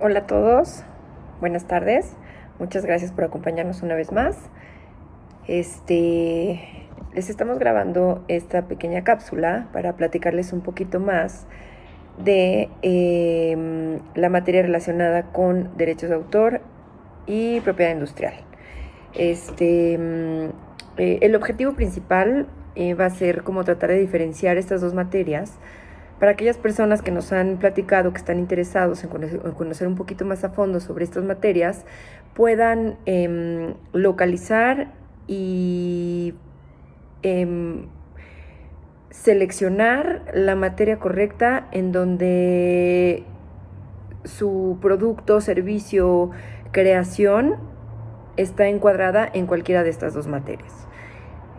Hola a todos, buenas tardes, muchas gracias por acompañarnos una vez más. Les estamos grabando esta pequeña cápsula para platicarles un poquito más de la materia relacionada con derechos de autor y propiedad industrial. El objetivo principal va a ser como tratar de diferenciar estas dos materias para aquellas personas que nos han platicado, que están interesados en conocer un poquito más a fondo sobre estas materias, puedan localizar y seleccionar la materia correcta en donde su producto, servicio, creación está encuadrada en cualquiera de estas dos materias.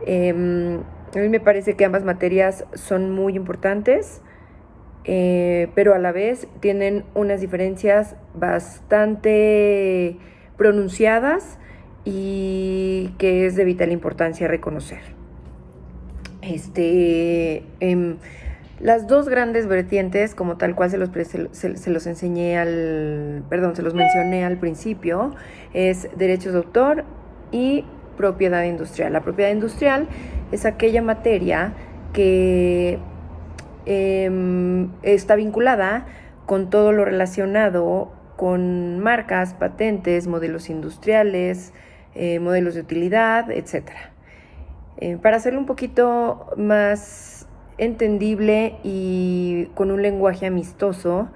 A mí me parece que ambas materias son muy importantes, pero a la vez tienen unas diferencias bastante pronunciadas y que es de vital importancia reconocer. Las dos grandes vertientes, como tal cual se los mencioné al principio, es derechos de autor y propiedad industrial. La propiedad industrial es aquella materia que está vinculada con todo lo relacionado con marcas, patentes, modelos industriales, modelos de utilidad, etc. Para hacerlo un poquito más entendible y con un lenguaje amistoso,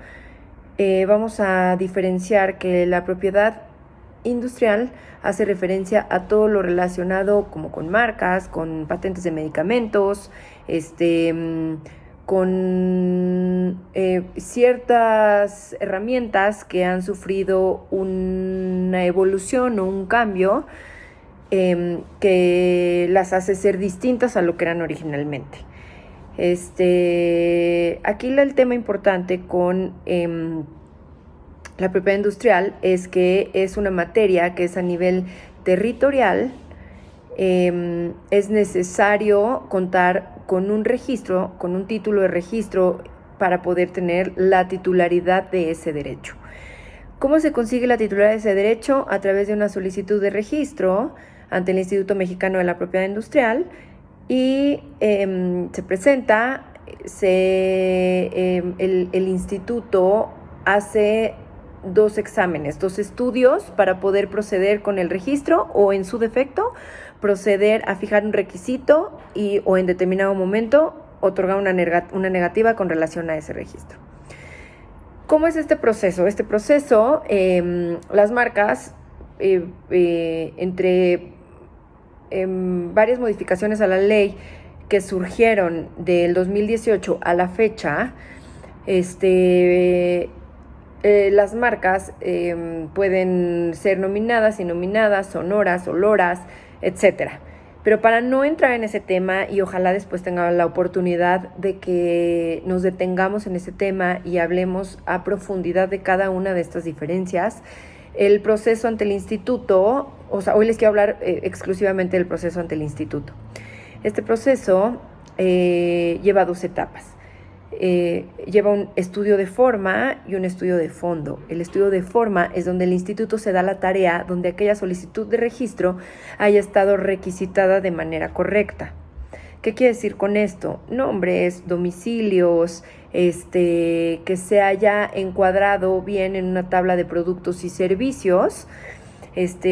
vamos a diferenciar que la propiedad industrial hace referencia a todo lo relacionado como con marcas, con patentes de medicamentos, con ciertas herramientas que han sufrido una evolución o un cambio que las hace ser distintas a lo que eran originalmente. Aquí el tema importante con la propiedad industrial es que es una materia que es a nivel territorial. Es necesario contar con un registro, con un título de registro para poder tener la titularidad de ese derecho. ¿Cómo se consigue la titularidad de ese derecho? A través de una solicitud de registro ante el Instituto Mexicano de la Propiedad Industrial y se presenta, el instituto hace dos exámenes, dos estudios para poder proceder con el registro o, en su defecto, proceder a fijar un requisito o en determinado momento otorgar una negativa con relación a ese registro. ¿Cómo es este proceso? Este proceso, las marcas, entre varias modificaciones a la ley que surgieron del 2018 a la fecha, las marcas pueden ser nominadas, innominadas, sonoras, oloras, etc. Pero para no entrar en ese tema, y ojalá después tenga la oportunidad de que nos detengamos en ese tema y hablemos a profundidad de cada una de estas diferencias, el proceso ante el instituto, hoy les quiero hablar exclusivamente del proceso ante el instituto. Este proceso lleva dos etapas. Lleva un estudio de forma y un estudio de fondo. El estudio de forma es donde el instituto se da la tarea donde aquella solicitud de registro haya estado requisitada de manera correcta. ¿Qué quiere decir con esto? Nombres, domicilios, que se haya encuadrado bien en una tabla de productos y servicios.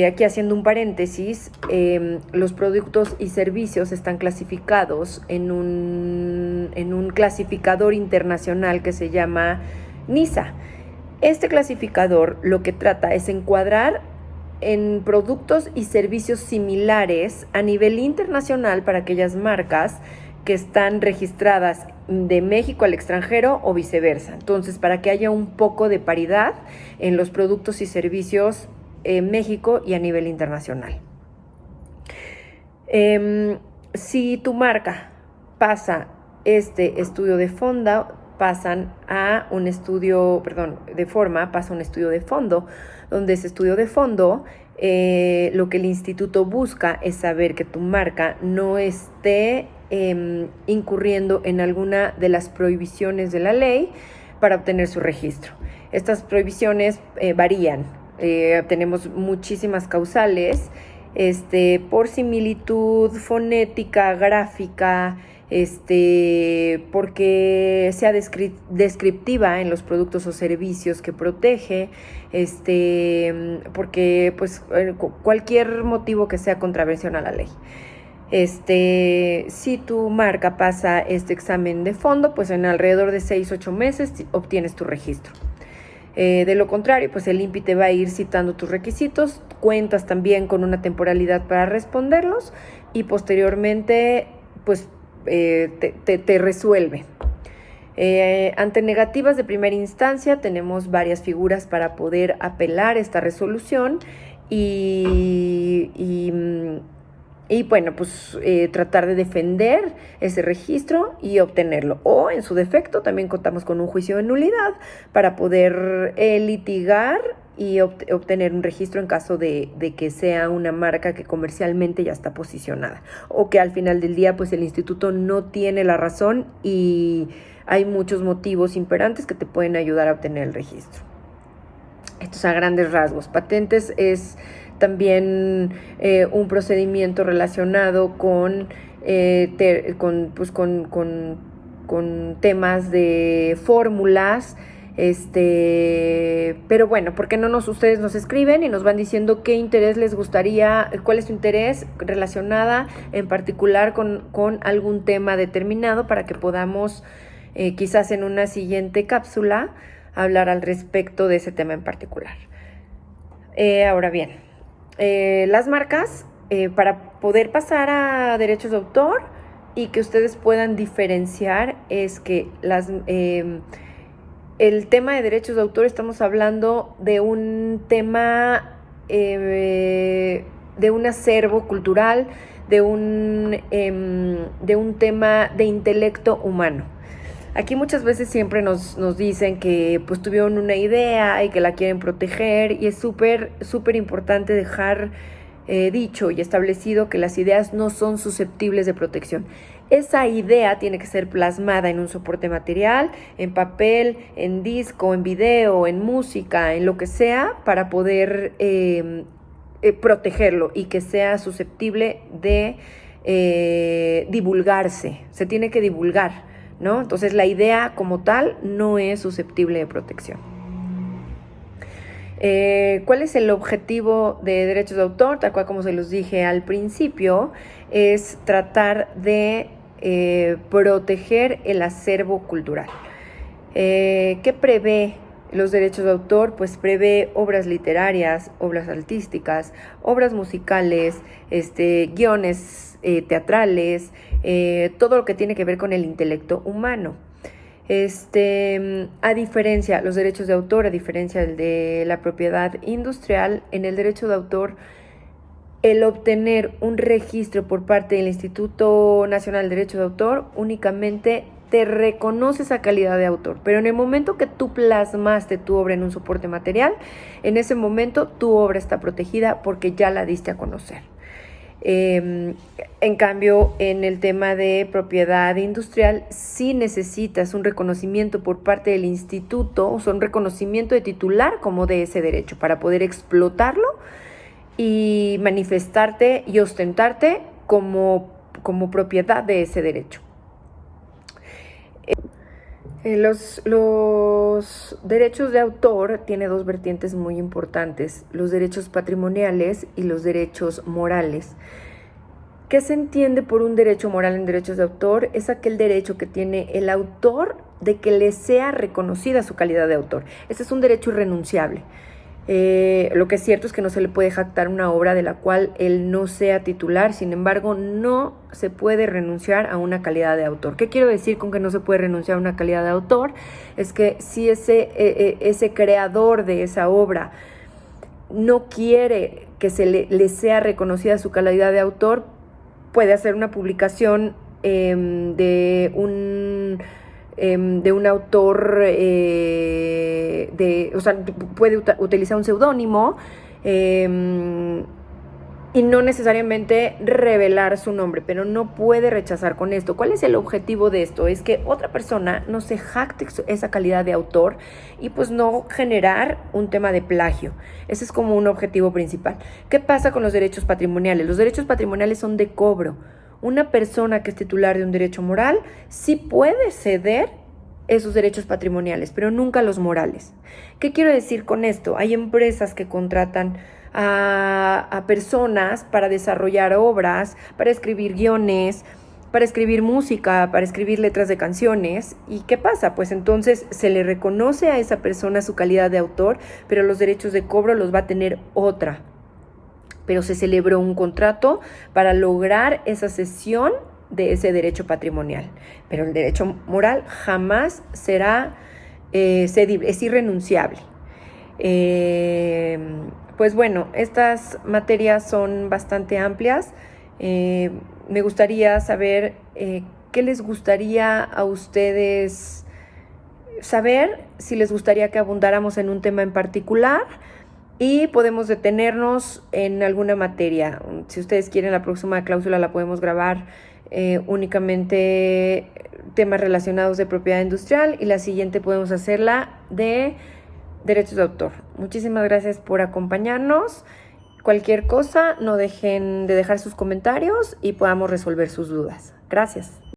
Aquí haciendo un paréntesis, los productos y servicios están clasificados en un clasificador internacional que se llama NISA. Este clasificador lo que trata es encuadrar en productos y servicios similares a nivel internacional para aquellas marcas que están registradas de México al extranjero o viceversa. Entonces, para que haya un poco de paridad en los productos y servicios en México y a nivel internacional. Si tu marca pasa este estudio de fondo, pasa a un estudio de fondo, donde ese estudio de fondo, lo que el instituto busca es saber que tu marca no esté incurriendo en alguna de las prohibiciones de la ley para obtener su registro. Estas prohibiciones varían. Tenemos muchísimas causales, por similitud fonética, gráfica, porque sea descriptiva en los productos o servicios que protege, porque pues cualquier motivo que sea contravención a la ley. Si tu marca pasa este examen de fondo, pues en alrededor de 6-8 meses obtienes tu registro. De lo contrario, pues el INPI te va a ir citando tus requisitos, cuentas también con una temporalidad para responderlos y posteriormente pues te resuelve. Ante negativas de primera instancia tenemos varias figuras para poder apelar esta resolución y bueno, pues tratar de defender ese registro y obtenerlo. O en su defecto también contamos con un juicio de nulidad para poder litigar y obtener un registro en caso de que sea una marca que comercialmente ya está posicionada o que al final del día pues el instituto no tiene la razón y hay muchos motivos imperantes que te pueden ayudar a obtener el registro. Esto es a grandes rasgos. Patentes es también un procedimiento relacionado con temas de fórmulas, pero bueno, ¿por qué no ustedes nos escriben y nos van diciendo qué interés les gustaría, cuál es su interés relacionada en particular con algún tema determinado para que podamos quizás en una siguiente cápsula hablar al respecto de ese tema en particular. Ahora bien, las marcas, para poder pasar a derechos de autor y que ustedes puedan diferenciar, es que el tema de derechos de autor estamos hablando de un tema, de un acervo cultural, de un tema de intelecto humano. Aquí muchas veces siempre nos dicen que pues tuvieron una idea y que la quieren proteger y es súper importante dejar dicho y establecido que las ideas no son susceptibles de protección. Esa idea tiene que ser plasmada en un soporte material, en papel, en disco, en video, en música, en lo que sea para poder protegerlo y que sea susceptible de divulgarse. Se tiene que divulgar, ¿no? Entonces la idea como tal no es susceptible de protección. ¿Cuál es el objetivo de derechos de autor? Tal cual como se los dije al principio, es tratar de proteger el acervo cultural. ¿Qué prevé los derechos de autor? Pues prevé obras literarias, obras artísticas, obras musicales, guiones teatrales, todo lo que tiene que ver con el intelecto humano. A diferencia, los derechos de autor, a diferencia del de la propiedad industrial, en el derecho de autor, el obtener un registro por parte del Instituto Nacional de Derecho de Autor únicamente te reconoce esa calidad de autor, pero en el momento que tú plasmaste tu obra en un soporte material, en ese momento tu obra está protegida porque ya la diste a conocer. En cambio, en el tema de propiedad industrial, sí necesitas un reconocimiento por parte del instituto, o sea, un reconocimiento de titular como de ese derecho para poder explotarlo y manifestarte y ostentarte como propiedad de ese derecho. Los derechos de autor tienen dos vertientes muy importantes, los derechos patrimoniales y los derechos morales. ¿Qué se entiende por un derecho moral en derechos de autor? Es aquel derecho que tiene el autor de que le sea reconocida su calidad de autor. Ese es un derecho irrenunciable. Lo que es cierto es que no se le puede jactar una obra de la cual él no sea titular, sin embargo no se puede renunciar a una calidad de autor. ¿Qué quiero decir con que no se puede renunciar a una calidad de autor? Es que si ese creador de esa obra no quiere que le sea reconocida su calidad de autor, puede hacer una publicación de un autor, puede utilizar un seudónimo y no necesariamente revelar su nombre, pero no puede rechazar con esto. ¿Cuál es el objetivo de esto? Es que otra persona no se jacte esa calidad de autor y pues no generar un tema de plagio. Ese es como un objetivo principal. ¿Qué pasa con los derechos patrimoniales? Los derechos patrimoniales son de cobro. Una persona que es titular de un derecho moral sí puede ceder esos derechos patrimoniales, pero nunca los morales. ¿Qué quiero decir con esto? Hay empresas que contratan a personas para desarrollar obras, para escribir guiones, para escribir música, para escribir letras de canciones. ¿Y qué pasa? Pues entonces se le reconoce a esa persona su calidad de autor, pero los derechos de cobro los va a tener otra. Pero se celebró un contrato para lograr esa cesión de ese derecho patrimonial. Pero el derecho moral jamás será cedible, es irrenunciable. Pues bueno, estas materias son bastante amplias. Me gustaría saber qué les gustaría a ustedes saber, si les gustaría que abundáramos en un tema en particular y podemos detenernos en alguna materia. Si ustedes quieren, la próxima cláusula la podemos grabar únicamente temas relacionados de propiedad industrial y la siguiente podemos hacerla de derechos de autor. Muchísimas gracias por acompañarnos. Cualquier cosa, no dejen de dejar sus comentarios y podamos resolver sus dudas. Gracias.